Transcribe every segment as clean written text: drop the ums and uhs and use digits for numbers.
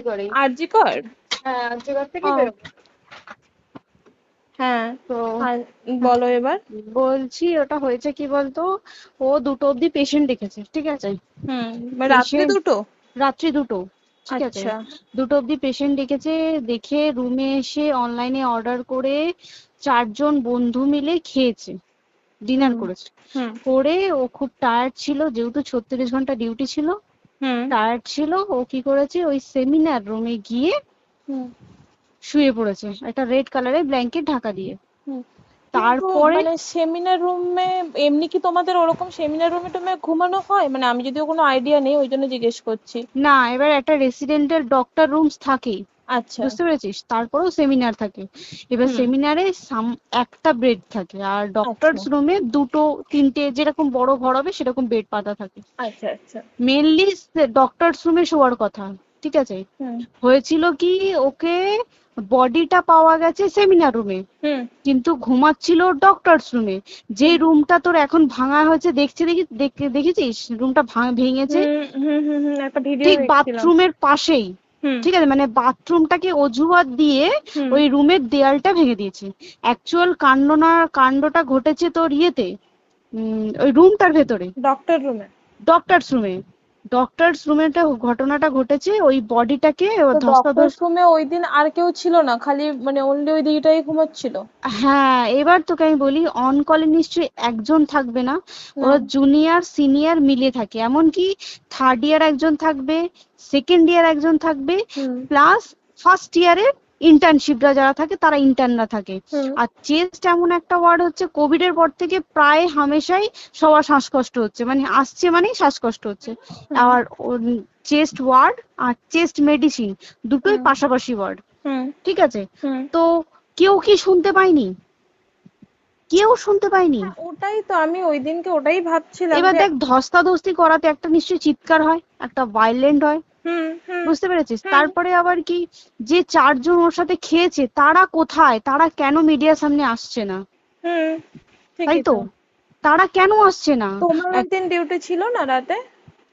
করে। আরজি কর। হ্যাঁ আরজি কর থেকে ও বেরোবো। হ্যাঁ। তো আর হ্যাঁ, বলো এবার। বলছি ওটা হয়েছে কি বলতো, ও 2টো অব্দি পেশেন্ট দেখেছে, ঠিক আছে। রাত্রি পেশেন্ট দুটো? রাত্রি 2টো, ঠিক আছে। আচ্ছা। 2টো অব্দি পেশেন্ট ডেকেছে, দেখে রুমে এসে অনলাইনে অর্ডার করে 4জন বন্ধু মিলে খেয়েছে, ডিনার হুম করেছে। হুম করে ও খুব টায়ার্ড ছিল, যেহেতু 36 ঘন্টা ডিউটি ছিল, হুম টায়ার্ড ছিল। ও কি করেছে, ওই সেমিনার রুমে গিয়ে হুম শুয়ে পড়েছে একটা রেড কালারের ব্ল্যাঙ্কেট ঢাকা দিয়ে। হুম কিন্তু তারপরে মানে সেমিনার রুমে এমনি কি তোমাদের ওরকম সেমিনার রুমে টুমে ঘুমানো হয়? মানে আমি যদিও কোনো আইডিয়া নেই, ওই জন্য জিজ্ঞেস করছি। না, এবার একটা রেসিডেন্টাল ডক্টর রুমস থাকেই, আচ্ছা। বুঝতে পেরেছিস, তারপরেও সেমিনার থাকে। এবার হুম। সেমিনারে একটা বেড থাকে, আর আচ্ছা ডক্টরস রুমে 2টো 3টে যেরকম বড় ঘর হবে সেরকম বেড পাতা থাকে। আচ্ছা আচ্ছা। মেনলি ডক্টরস রুমে শোয়ার কথা, ঠিক আছে। হুম হয়েছিল কি, ওকে বডিটা পাওয়া গেছে সেমিনার রুমে, হুম কিন্তু ঘুমাচ্ছিল ডক্টরস রুমে। যে হুম রুমটা তোর এখন ভাঙা হয়েছে, দেখেছিস রুমটা ভেঙেছে, একটা ভিডিও ঠিক দেখছিলাম। বাথরুমের পাশেই, হুম ঠিক আছে, মানে বাথরুমটাকে অজুহাত দিয়ে হুম ওই রুমের দেয়ালটা ভেঙে দিয়েছে। অ্যাকচুয়াল কাণ্ডটা ঘটেছে তোর ইয়েতে, ওই রুমটার ভেতরে, ডক্টর রুমে? ডক্টরস রুমে। ডক্টরস রুমে ঘটনাটা ঘটেছে, ওই বডিটাকে তো ডক্টর ধস্তাধস্তি। রুমে ওই দিন আর কেউ ছিল না, খালি মানে অনলি ওই দিদিটাই ঘুমাচ্ছিল? হ্যাঁ, এবার তোকে আমি বলি, অন কলে নিশ্চয়ই একজন থাকবে না, না। ওরা জুনিয়র সিনিয়র মিলিয়ে থাকে, এমনকি থার্ড ইয়ার একজন থাকবে, সেকেন্ড ইয়ার একজন থাকবে, হুম প্লাস ফার্স্ট ইয়ারের ইন্টার্নশিপরা যারা থাকে তারা ইন্টার্নরা থাকে। হুম আর চেস্ট এমন একটা ওয়ার্ড হচ্ছে, কোভিড এর পর থেকে প্রায় হামেশাই সবার শ্বাসকষ্ট হচ্ছে, মানে আসছে মানেই শ্বাসকষ্ট হচ্ছে। হুম আর চেস্ট ওয়ার্ড আর চেস্ট মেডিসিন দুটোই হুম পাশাপাশি ওয়ার্ড, হুম ঠিক আছে। হুম তো কেউ কি শুনতে পায়নি? কেউ শুনতে পায়নি। হ্যাঁ, ওটাই তো আমি ওই দিনকে ওটাই ভাবছিলাম এবার যে। দেখ, ধস্তাধস্তি করাতে একটা নিশ্চয়ই চিৎকার হয়, একটা ভাইলেন্ট হয়, হুম হুম বুঝতে পেরেছিস। হুম তারপরে আবার কি, যে 4জন ওর সাথে খেয়েছে তারা কোথায়, তারা কেন মিডিয়ার সামনে আসছে না? হুম তাই ঠিকই তো, তো। তারা কেন আসছে না? তোমার ওই এক- দিন ডিউটি ছিল না রাতে?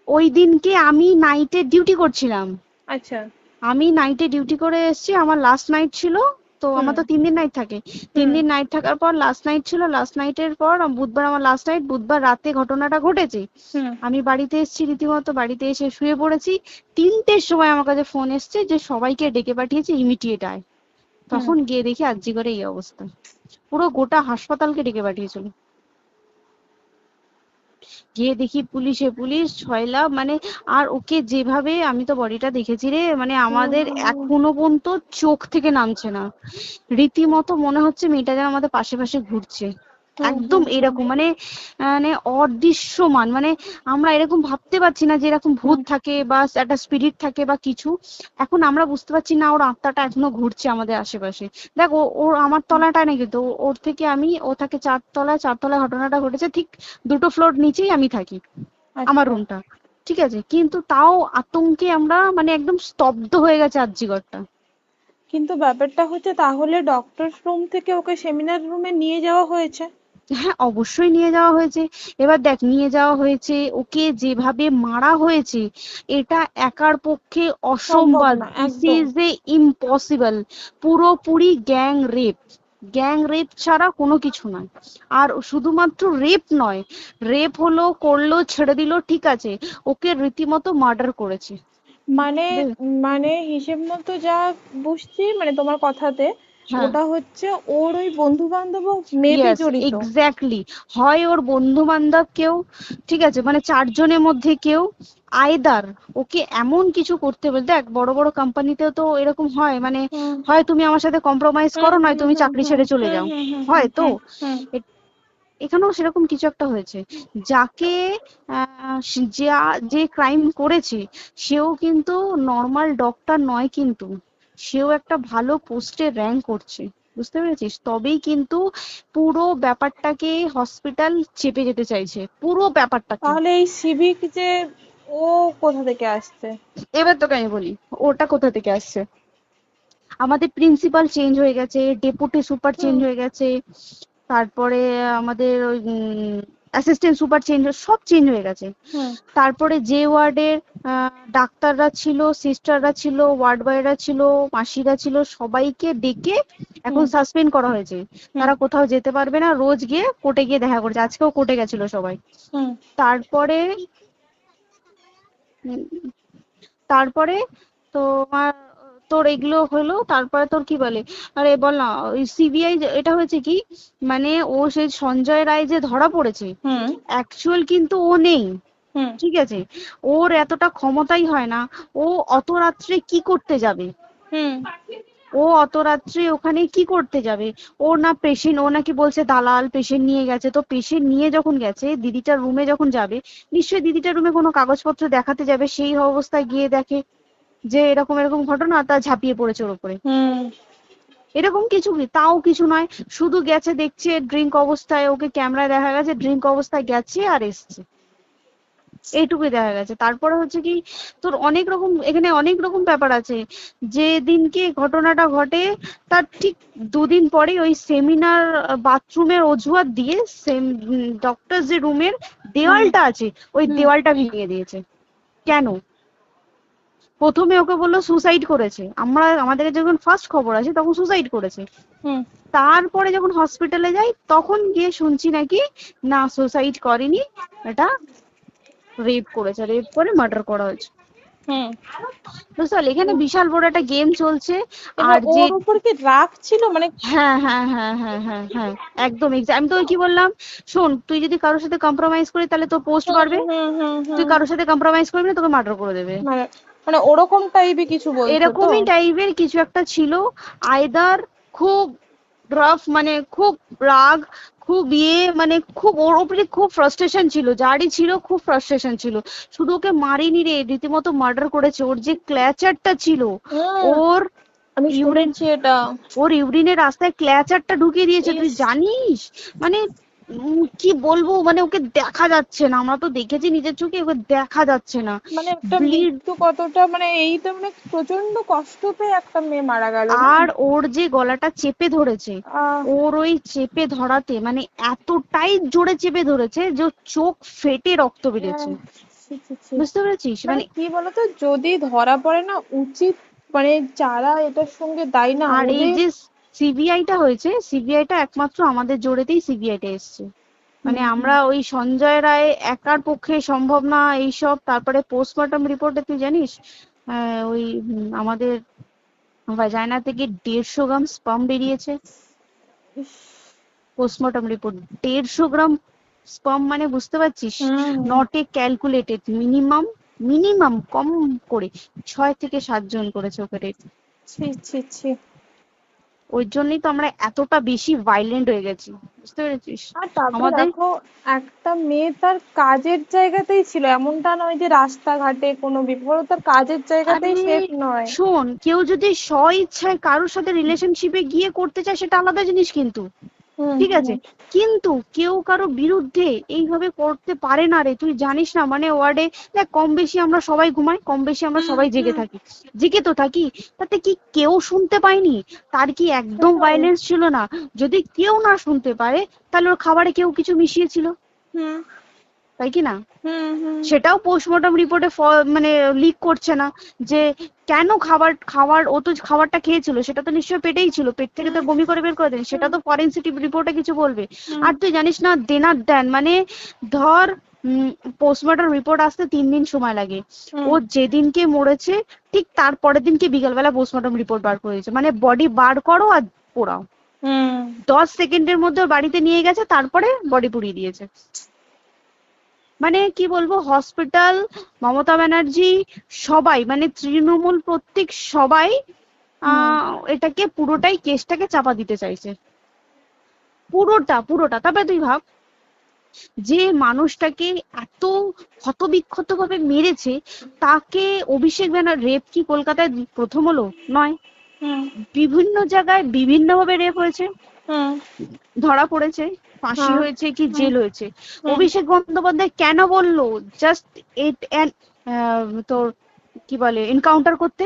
ওই দিনকে আমি নাইটে ডিউটি করছিলাম। আচ্ছা। আমি নাইটে ডিউটি করে এসেছি, আমার লাস্ট নাইট ছিল। তো হুম আমার তো 3 দিন নাইট থাকে, তিন হুম দিন নাইট থাকার পর লাস্ট নাইট ছিল, লাস্ট নাইটের পর বুধবার আমার লাস্ট নাইট, বুধবার রাতে ঘটনাটা ঘটেছে। হুম আমি বাড়িতে এসেছি, রীতিমতো বাড়িতে এসে শুয়ে পড়েছি। 3টের সময় আমার কাছে ফোন এসছে যে সবাইকে ডেকে পাঠিয়েছে, ইমিডিয়েট আয়। হুম তখন গিয়ে দেখি আরজি করে এই অবস্থা, পুরো গোটা হাসপাতালকে ডেকে পাঠিয়েছিল। গিয়ে দেখি পুলিশ ছয়লা, মানে, আর ওকে যেভাবে, আমি তো বডিটা দেখেছি রে, মানে আমাদের হুম এখনো পর্যন্ত চোখ থেকে নামছে না। রীতিমতো মনে হচ্ছে মেয়েটা যেন আমাদের পাশে পাশে ঘুরছে, হুম একদম হুম হুম এরকম, মানে মানে অদৃশ্যমান, মানে আমরা এরকম ভাবতে পারছি না যে এরকম ভূত হুম থাকে বা একটা স্পিরিট থাকে বা কিছু। এখন আমরা বুঝতে পারছি না ওর আত্মাটা এখনো ঘুরছে আমাদের আশেপাশে। দেখ, ওর আমার তলাটায় নাকি, তো ওর থেকে ও থাকে 4 তলায়, 4 তলায় ঘটনাটা ঘটেছে, ঠিক 2টো ফ্লোর নিচেই আমি থাকি, আমার আচ্ছা। রুমটা, ঠিক আছে। কিন্তু তাও আতঙ্কে আমরা মানে একদম স্তব্ধ হয়ে গেছে আরজিগরটা। কিন্তু ব্যাপারটা হচ্ছে, তাহলে ডক্টর রুম থেকে ওকে সেমিনার রুমে নিয়ে যাওয়া হয়েছে? হ্যাঁ, অবশ্যই নিয়ে যাওয়া হয়েছে। এবার দেখ, নিয়ে যাওয়া হয়েছে, ওকে যেভাবে মারা হয়েছে এটা একার পক্ষে সম্ভব অসম্ভব, না দিস একদম। Is a impossible. পুরোপুরি গ্যাং রেপ, গ্যাং রেপ ছাড়া কোনো কিছু নয়। আর শুধুমাত্র রেপ নয়, রেপ হলো, করলো, ছেড়ে দিল, ঠিক আছে, ওকে রীতিমতো মার্ডার করেছে। মানে বে- মানে হিসেব মতো যা বুঝছি মানে তোমার কথাতে, হ্যাঁ, ওটা হচ্ছে ওর ওই বন্ধু বান্ধবও মেবি ইয়েস, জড়িত। এক্স্যাক্টলি। হয় ওর বন্ধু বান্ধব কেউ, ঠিক আছে, মানে 4জনের মধ্যে কেউ, আইদার ওকে এমন কিছু করতে বলতে। দেখ, বড় বড় কোম্পানিতেও তো এরকম হয়, মানে হুম হয় তুমি আমার সাথে কম্প্রোমাইজ হুম করো, নয় হুম তুমি হুম চাকরি হুম ছেড়ে চলে হুম যাও, হুম হুম হুম হয় তো। হুম হুম এ- এখানেও সেরকম কিছু একটা হয়েছে। যাকে যে ক্রাইম করেছে সেও কিন্তু নর্মাল ডক্টর নয়, কিন্তু সেও একটা ভালো পোস্টে র্যাঙ্ক করছে, বুঝতে পেরেছিস, তবেই কিন্তু পুরো ব্যাপারটাকে হসপিটাল চেপে যেতে চাইছে, পুরো ব্যাপারটাকে। তাহলে এই সিভিক যে, ও কোথা থেকে আসছে? এবার তোকে আমি বলি ওটা কোথা থেকে আসছে। আমাদের প্রিন্সিপাল চেঞ্জ হয়ে গেছে, ডেপুটি সুপার চেঞ্জ হুম হয়ে গেছে, তারপরে আমাদের ওই অ্যাসিস্ট্যান্ট সুপার চেঞ্জ, সব চেঞ্জ হয়ে গেছে। হুম তারপরে যে ওয়ার্ডের ডাক্তাররা ছিল, সিস্টাররা ছিল, ওয়ার্ড বয়রা ছিল, মাসিরা ছিল, সবাইকে ডেকে এখন হুম সাসপেন্ড করা হয়েছে। হুম তারা কোথাও যেতে পারবে না, রোজ গিয়ে কোর্টে গিয়ে দেখা করছে। আজকেও কোর্টে গেছিল সবাই। হুম তারপরে উম, তারপরে তোমার তোর এগুলো হলো, তারপরে তোর কি বলে, আরে বল না, ওই সিবিআই এটা হয়েছে কি, মানে ও সেই সঞ্জয় রায় যে ধরা পড়েছে, হুম অ্যাকচুয়াল কিন্তু ও নেই, হুম ঠিক আছে? ওর এতটা ক্ষমতাই হয় না। ও অত রাত্রে কি করতে যাবে? হুম ও অত রাত্রে ওখানে কি করতে যাবে? ওর না পেশেন্ট, ও নাকি বলছে দালাল পেশেন্ট নিয়ে গেছে, তো পেশেন্ট নিয়ে যখন গেছে দিদিটার রুমে যখন যাবে, নিশ্চয়ই দিদিটার রুমে কোনো কাগজপত্র দেখাতে যাবে, সেই অবস্থায় গিয়ে দেখে যে এরকম এরকম ঘটনা, তা ঝাঁপিয়ে পড়েছে ওর উপরে। হুম এরকম কিছু কি, তাও কিছু নয়, শুধু গেছে দেখছে ড্রিঙ্ক অবস্থায়, ওকে ক্যামেরায় দেখা গেছে ড্রিঙ্ক অবস্থায় গেছে আর এসছে, এইটুকুই দেখা গেছে। তারপরে হচ্ছে কি, তোর অনেক রকম এখানে অনেক রকম ব্যাপার আছে। যে দিনকে ঘটনাটা ঘটে তার ঠিক দুদিন পরে ওই সেমিনার বাথরুমের অজুহাত দিয়ে সেম ডক্টর যে রুমের হুম দেওয়ালটা আছে ওই হুম দেওয়ালটা ভেঙে দিয়েছে। কেন? প্রথমে ওকে বললো সুসাইড করেছে, আমাদের যখন ফার্স্ট খবর আছে তখন সুসাইড করেছে। হুম তারপরে যখন হসপিটালে যাই তখন গিয়ে শুনছি নাকি না সুসাইড করেনি, এটা রেপ করেছে, রেপ করে মার্ডার করা হয়েছে। হুম বুঝতে পারলি, এখানে বিশাল বড় একটা গেম চলছে। এবার আর যে ওর উপর কি রাগ ছিল মানে? হ্যাঁ হ্যাঁ হ্যাঁ হ্যাঁ হ্যাঁ হ্যাঁ, একদম আমি তোকে কি বললাম, শোন, তুই যদি কারোর সাথে কম্প্রোমাইজ করিস তাহলে তোর পোস্ট হুম বাড়বে, হুম হুম তুই হুম কারোর সাথে কম্প্রোমাইজ করবি না তোকে মার্ডার করে দেবে। মানে মানে ওরকম টাইপই কিছু বলছো তো? এরকমই টাইপের কিছু একটা ছিল। আইদার খুব রাফ, মানে খুব রাগ, খুব মানে খুব ওর উপরে খুব ফ্রাস্ট্রেশন ছিল, যারই ছিল খুব ফ্রাস্ট্রেশন ছিল। শুধু ওকে মারিনি রে, রীতিমতো মার্ডার করেছে। ওর যে ক্ল্যাচারটা ছিল, হুম ওর আমি ইউরিন, শুনেছি এটা। ওর ইউরিনের রাস্তায় ক্ল্যাচারটা ঢুকিয়ে দিয়েছে, তুই ইস। জানিস? মানে কি বলবো, মানে ওকে দেখা যাচ্ছে না, আমরা তো দেখেছি নিজের চোখে, ওকে দেখা যাচ্ছে না, মানে একটা ব্লিড। মৃত্যু কতটা, মানে এই তো মানে প্রচন্ড কষ্ট পেয়ে একটা মেয়ে মারা গেল না? আর ওর যে গলাটা চেপে ধরেছে, আহ ওর ওই চেপে ধরাতে মানে এতটাই জোরে চেপে ধরেছে যে ওর চোখ ফেটে রক্ত বেরিয়েছে। আহ, ছি, ছি, ছি। বুঝতে পেরেছিস মানে মানে? কি বলতো, যদি ধরা পড়ে না, উচিত মানে যারা এটার সঙ্গে দায়ী না আর এই ওদের। যে সিবিআইটা হয়েছে, সিবিআইটা একমাত্র আমাদের জোরেতেই সিবিআইটা এসছে। হুম মানে হুম আমরা ওই সঞ্জয় রায় একার পক্ষে সম্ভব না এইসব। তারপরে পোস্টমর্টম রিপোর্টে তুই জানিস ওই আমাদের ভাজাইনা থেকে 150 গ্রাম স্পাম বেরিয়েছে। ইস। পোস্টমর্টম রিপোর্ট, 150 গ্রাম স্পাম, মানে বুঝতে পারছিস? Hmm not a calculated, minimum, minimum কম করে 6 থেকে 7 জন করেছে ওকে rape। ছি ছি ছি। ওই জন্যই তো আমরা এতটা বেশি ভাইলেন্ট হয়ে গেছি, বুঝতে পেরেছিস? আর তারপরে আমাদের, দেখো, একটা মেয়ে তার কাজের জায়গাতেই ছিল, এমনটা নয় যে রাস্তাঘাটে কোনো বিপদ, ও তার কাজের জায়গাতেই আরে সেফ নয়। শোন, কেউ যদি স্ব ইচ্ছায় কারোর সাথে রিলেশনশিপে গিয়ে করতে চায় সেটা আলাদা জিনিস কিন্তু, হুম ঠিক হুম আছে? কিন্তু কেউ কারো বিরুদ্ধে এইভাবে করতে পারে না রে, তুই জানিস না? মানে ওয়ার্ডে দেখ, কম বেশি আমরা সবাই ঘুমাই, কম বেশি আমরা হুম সবাই জেগে হুম থাকি, জেগে তো থাকি। তাতে কি কেউ শুনতে পায়নি? তার কি একদম সেটাই। ভাইলেন্স ছিল না? যদি কেউ না শুনতে পারে তাহলে ওর খাবারে কেউ কিছু মিশিয়েছিল, হুম তাই কি না? হুম হুম সেটাও পোস্টমর্টম রিপোর্টে মানে লিক করছে না যে কেন খাবার খাবার ও তো খাবারটা খেয়েছিল, সেটা তো নিশ্চয়ই পেটেই ছিল, পেট থেকে তো হুম বমি করে বের করে দেন, সেটা হুম তো ফরেনসিক রিপোর্টে কিছু বলবে। হুম আর তুই জানিস না, দেনার দেন মানে, ধর পোস্টমর্টম রিপোর্ট আসতে 3 দিন সময় লাগে। হুম ও যেদিনকে মরেছে ঠিক তার পরের দিনকে বিকালবেলা পোস্টমর্টম রিপোর্ট বার করে দিয়েছে, মানে বডি বার করো আর পোড়াও, হুম 10 সেকেন্ডের মধ্যে ওর বাড়িতে নিয়ে গেছে, তারপরে বডি পুড়িয়ে দিয়েছে। মানে কি বলবো, হসপিটাল, মমতা ব্যানার্জি, সবাই মানে তৃণমূল প্রত্যেক সবাই হুম এটাকে পুরোটাই কেসটাকে চাপা দিতে চাইছে, পুরোটা পুরোটা। তবে তুই ভাব, যে মানুষটাকে এত ক্ষতবিক্ষত ভাবে মেরেছে, তাকে অভিষেক ব্যানার রেপ কি কলকাতায় প্রথম হলো? নয়, হুম বিভিন্ন জায়গায় বিভিন্ন ভাবে রেপ হয়েছে, হুম ধরা পড়েছে, ফাঁসি হ্যাঁ হয়েছে কি হুম জেল হয়েছে। হুম অভিষেক বন্দ্যোপাধ্যায় কেন বললো জাস্ট ইট তোর কি বলে এনকাউন্টার করতে?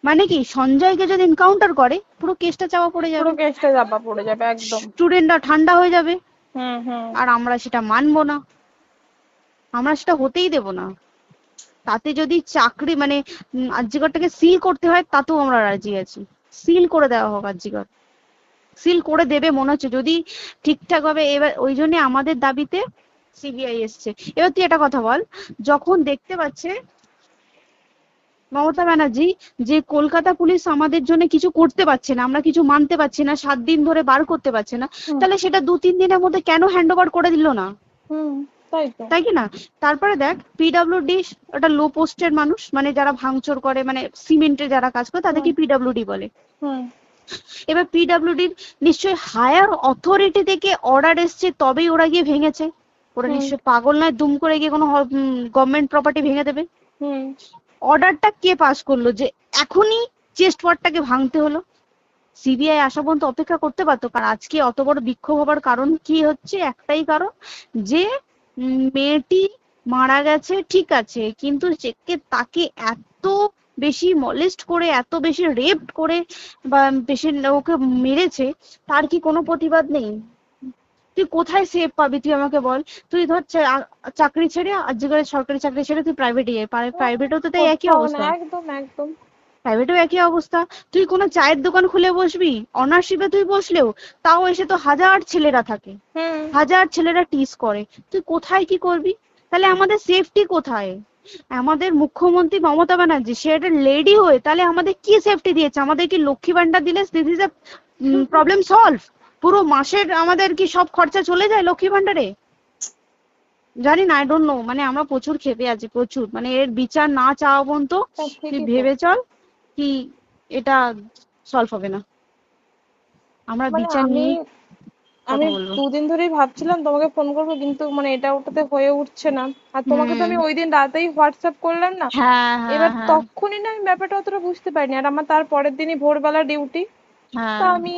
মানে কি সঞ্জয়কে যদি এনকাউন্টার করে পুরো কেসটা চাপা পড়ে পুরো যাবে, কেসটা চাপা পড়ে যাবে একদম। স্টুডেন্টরা ঠান্ডা হয়ে যাবে। হুম হুম আর আমরা সেটা মানবো না, আমরা সেটা হতেই দেব না। তাতে যদি চাকরি মানে আরজিকরটাকে সিল করতে হয় তাতেও আমরা রাজি আছি, সিল করে দেওয়া হোক আরজিকর, সিল করে দেবে মনে হচ্ছে যদি ঠিকঠাক ভাবে। এবার ওই জন্য আমাদের দাবিতে সিবিআই এসছে। এবার তুই একটা কথা বল, যখন দেখতে পাচ্ছে মমতা ব্যানার্জি যে কলকাতা পুলিশ আমাদের জন্য কিছু করতে পারছে না, আমরা কিছু মানতে পারছি না, 7 দিন ধরে বার করতে পারছে না, হুম তাহলে সেটা 2-3 দিনের মধ্যে কেন হ্যান্ড ওভার করে দিল না? হুম তাই তো। তাই কি না? তারপরে দেখ পিডব্লিউডি ওটা লো পোস্টের মানুষ, মানে যারা ভাঙচুর করে, মানে সিমেন্টের যারা কাজ করে হুম তাদেরকে পিডব্লিউডি বলে। হুম এবার পিডব্লিউডির নিশ্চয়ই হায়ার অথরিটি থেকে অর্ডার এসছে তবেই ওরা গিয়ে ভেঙেছে। ওরা হুম নিশ্চয়ই পাগল নয় দুম করে গিয়ে কোনো গভর্নমেন্ট প্রপার্টি ভেঙে দেবে। হুম অর্ডারটা কে পাস করলো যে এখনই চেস্ট ওয়ার্ডটাকে ভাঙতে হলো? সিবিআই আসা পর্যন্ত অপেক্ষা করতে পারতো। কারণ আজকে অত বড় বিক্ষোভ হবার কারণ কি হচ্ছে? একটাই কারণ, যে মেয়েটি মারা গেছে ঠিক আছে, কিন্তু তাকে এত বেশি মলেস্ট করে, এত বেশি রেপ করে বা বেশি ওকে মেরেছে, তার কি কোনো প্রতিবাদ নেই? তুই কোথায় সেফ পাবি তুই আমাকে বল? তুই ধর চাকরি ছেড়ে, আজকের সরকারি চাকরি ছেড়ে তুই প্রাইভেটে যাই, প্রাইভেটেও তো তাই একই কোথাও না, অবস্থা। একদম একদম। প্রাইভেটেও একই অবস্থা। তুই কোনো চায়ের দোকান খুলে বসবি, অনার্সশিপে তুই বসলেও তাও এসে তো হাজার ছেলেরা থাকে, হুম হাজার ছেলেরা টিজ করে। তুই কোথায় কি করবি? তাহলে আমাদের সেফটি কোথায়? আমাদের মুখ্যমন্ত্রী মমতা ব্যানার্জি সে একটা লেডি হয়ে তাহলে আমাদের কি সেফটি দিয়েছে? আমাদের কি লক্ষ্মী ভান্ডার দিলে this is a problem solve? পুরো মাসের আমাদের কি সব খরচা চলে যায় লক্ষ্মী ভান্ডারে? জানি না, আই ডোন্ট নো। মানে আমরা প্রচুর ক্ষেপে আছি, প্রচুর। মানে এর বিচার না চাওয়া পর্যন্ত তা তুই ঠিকই তো। ভেবে চল কি এটা সলভ হবে না। আমরা মানে বিচার আমি নিয়ে আমি কথা বলবো। 2 দিন ধরেই ভাবছিলাম তোমাকে ফোন করবো, কিন্তু মানে এটা ওটাতে হয়ে উঠছে না। আর তোমাকে তো হুম। আমি ওই দিন রাতেই হোয়াটসঅ্যাপ করলাম না। হ্যাঁ হ্যাঁ এবার হ্যাঁ তখনই না আমি ব্যাপারটা অতটা বুঝতে পারিনি, আর আমার তার পরের দিনই ভোরবেলা ডিউটি। তা হ্যাঁ। আমি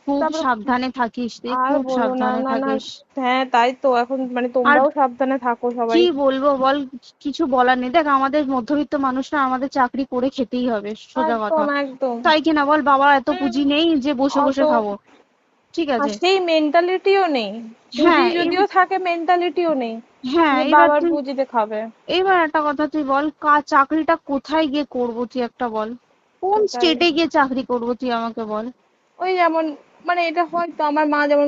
খুব তারপরে সাবধানে থাকিস রে, আর খুব বলো না, সাবধানে না না। থাকিস। হ্যাঁ তাই তো, এখন মানে আর তোমরাও সাবধানে থাকো কি সবাই। বলবো বল, কিছু বলার নেই। দেখ আমাদের মধ্যবিত্ত মানুষরা আমাদের চাকরি করে খেতেই হবে, সোজা কথা। একদম একদম। তাই কিনা বল? বাবার এত হুম। পুঁজি নেই যে বসে অত বসে খাবো। ঠিক আর আছে। সেই মেন্টালিটিও নেই। পুঁজি হ্যাঁ যদিও থাকে, মেন্টালিটিও নেই হ্যাঁ যে এবার বাবার তুই, পুঁজিতে খাবে। এবার একটা কথা তুই বল, চাকরিটা কোথায় গিয়ে করবো তুই একটা বল? কোন সেটাই। স্টেটে গিয়ে চাকরি করবো তুই আমাকে বল? ওই যেমন, মানে এটা হয়তো আমার মা যেমন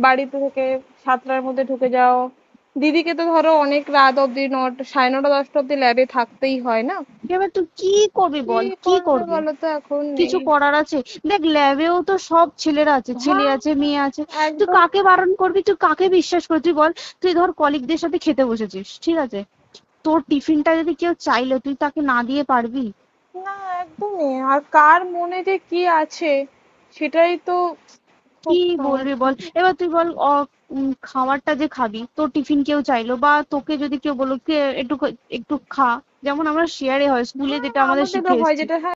বাড়িতে থেকে 7টার মধ্যে ঢুকে যাও, দিদিকে তো ধরো অনেক রাত অব্দি 9টা, 9:30, 10টা অব্দি ল্যাবে থাকতেই হয় না। এবার তুই কি করবি কি বল, কি করবে করবি? বলো তো, এখন কিছু নেই। করার আছে? দেখ ল্যাবেও তো সব ছেলেরা আছে, ছেলে হ্যাঁ আছে মেয়ে আছে। তুই একদম। কাকে বারণ করবি, তুই কাকে বিশ্বাস করবি তুই বল? তুই ধর কলিগদের সাথে খেতে বসেছিস, ঠিক আছে, তোর টিফিনটা যদি কেউ চাইলো তুই তাকে না দিয়ে পারবি? না একদমই। আর কার মনে যে কি আছে সেটাই তো কি খুব বলবি সমস্যা। বল? এবার তুই বল খাবারটা যে খাবি, তোর টিফিন কেউ চাইলো বা তোকে যদি কেউ বললো একটু একটু খা, যেমন আমরা শেয়ারে হয় স্কুলে হ্যাঁ যেটা আমাদের আমাদেরও শিখে হয় এসেছি। যেটা, হ্যাঁ।